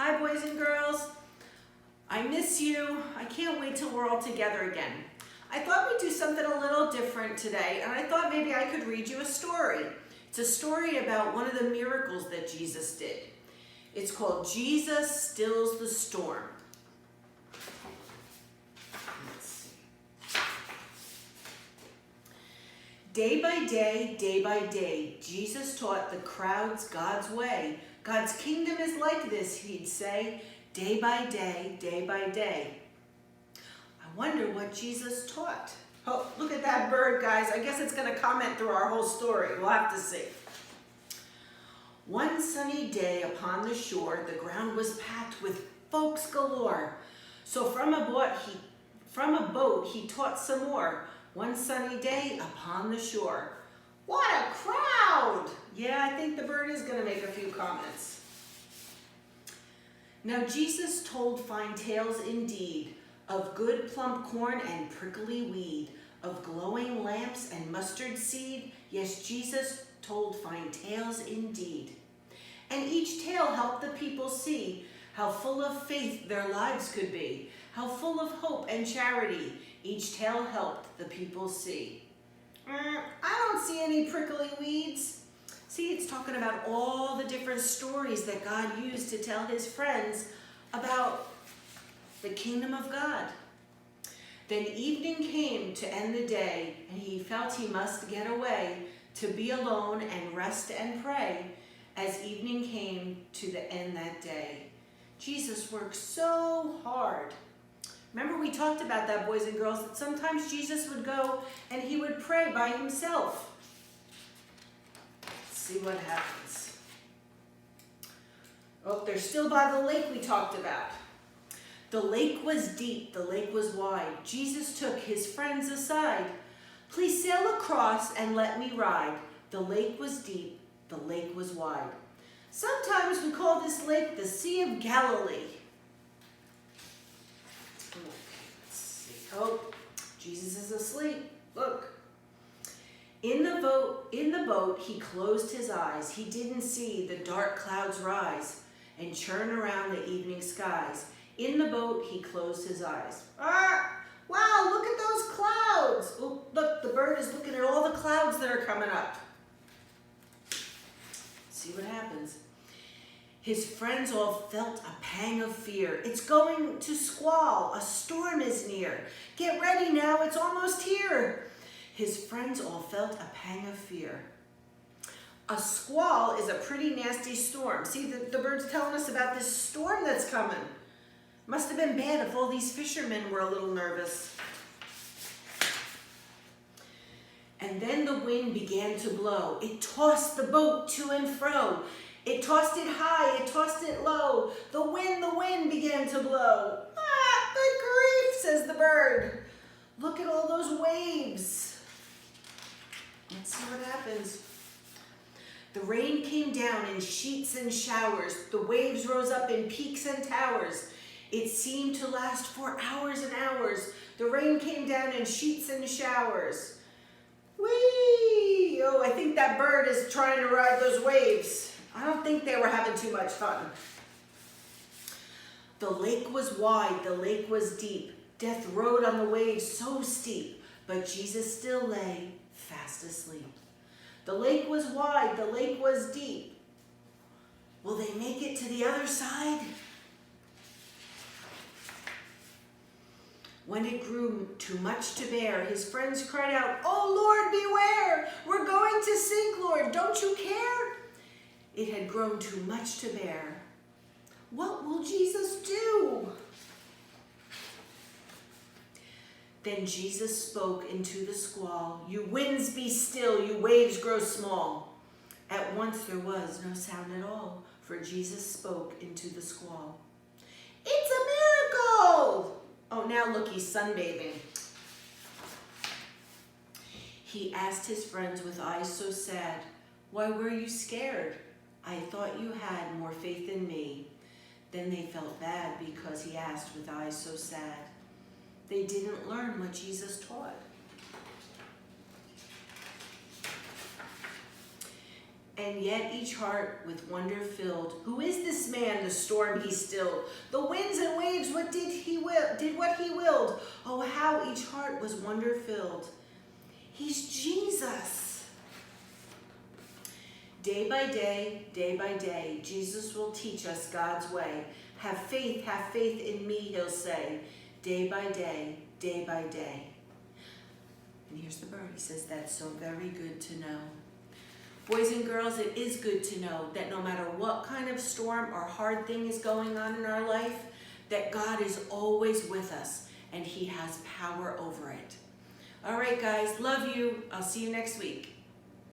Hi, boys and girls. I miss you. I can't wait till we're all together again. I thought we'd do something a little different today, and I thought maybe I could read you a story. It's a story about one of the miracles that Jesus did. It's called Jesus Stills the Storm. Let's see. Day by day, Jesus taught the crowds God's way. God's kingdom is like this, he'd say, day by day, day by day. I wonder what Jesus taught. Oh, look at that bird, guys. I guess it's going to comment through our whole story. We'll have to see. One sunny day upon the shore, the ground was packed with folks galore. So from a boat he taught some more. One sunny day upon the shore. What a crowd! Yeah, I think the bird is going to make a few comments. Now Jesus told fine tales indeed, of good plump corn and prickly weed, of glowing lamps and mustard seed. Yes, Jesus told fine tales indeed. And each tale helped the people see how full of faith their lives could be, how full of hope and charity. Each tale helped the people see. I don't see any prickly weeds. See, it's talking about all the different stories that God used to tell his friends about the kingdom of God. Then evening came to end the day, and he felt he must get away to be alone and rest and pray as evening came to the end that day. Jesus worked so hard. Remember we talked about that, boys and girls, that sometimes Jesus would go and he would pray by himself. Let's see what happens. Oh, they're still by the lake we talked about. The lake was deep, the lake was wide. Jesus took his friends aside. Please sail across and let me ride. The lake was deep, the lake was wide. Sometimes we call this lake the Sea of Galilee. Okay, let's see. Oh, Jesus is asleep. Look. In the boat, he closed his eyes. He didn't see the dark clouds rise and churn around the evening skies. In the boat, he closed his eyes. Wow, look at those clouds. Oh, look, the bird is looking at all the clouds that are coming up. See what happens. His friends all felt a pang of fear. It's going to squall. A storm is near. Get ready now. It's almost here. His friends all felt a pang of fear. A squall is a pretty nasty storm. See, the bird's telling us about this storm that's coming. Must have been bad if all these fishermen were a little nervous. And then the wind began to blow. It tossed the boat to and fro. It tossed it high, it tossed it low. The wind began to blow. Good grief, says the bird. Look at all those waves. Let's see what happens. The rain came down in sheets and showers. The waves rose up in peaks and towers. It seemed to last for hours and hours. The rain came down in sheets and showers. Whee! Oh, I think that bird is trying to ride those waves. I don't think they were having too much fun. The lake was wide, the lake was deep. Death rode on the waves so steep, but Jesus still lay fast asleep. The lake was wide, the lake was deep. Will they make it to the other side? When it grew too much to bear, his friends cried out, "Oh Lord, beware! We're going to sink, Lord, don't you care?" It had grown too much to bear. What will Jesus do? Then Jesus spoke into the squall. You winds be still, you waves grow small. At once there was no sound at all, for Jesus spoke into the squall. It's a miracle! Oh, now look, he's sunbathing. He asked his friends with eyes so sad, why were you scared? I thought you had more faith in me. Then they felt bad because he asked with eyes so sad. They didn't learn what Jesus taught. And yet each heart with wonder filled, who is this man, the storm he stilled. The winds and waves, did what he willed. Oh, how each heart was wonder-filled. He's Jesus. Day by day, Jesus will teach us God's way. Have faith in me, he'll say. Day by day. And here's the bird. He says, that's so very good to know. Boys and girls, it is good to know that no matter what kind of storm or hard thing is going on in our life, that God is always with us and he has power over it. All right, guys, love you. I'll see you next week.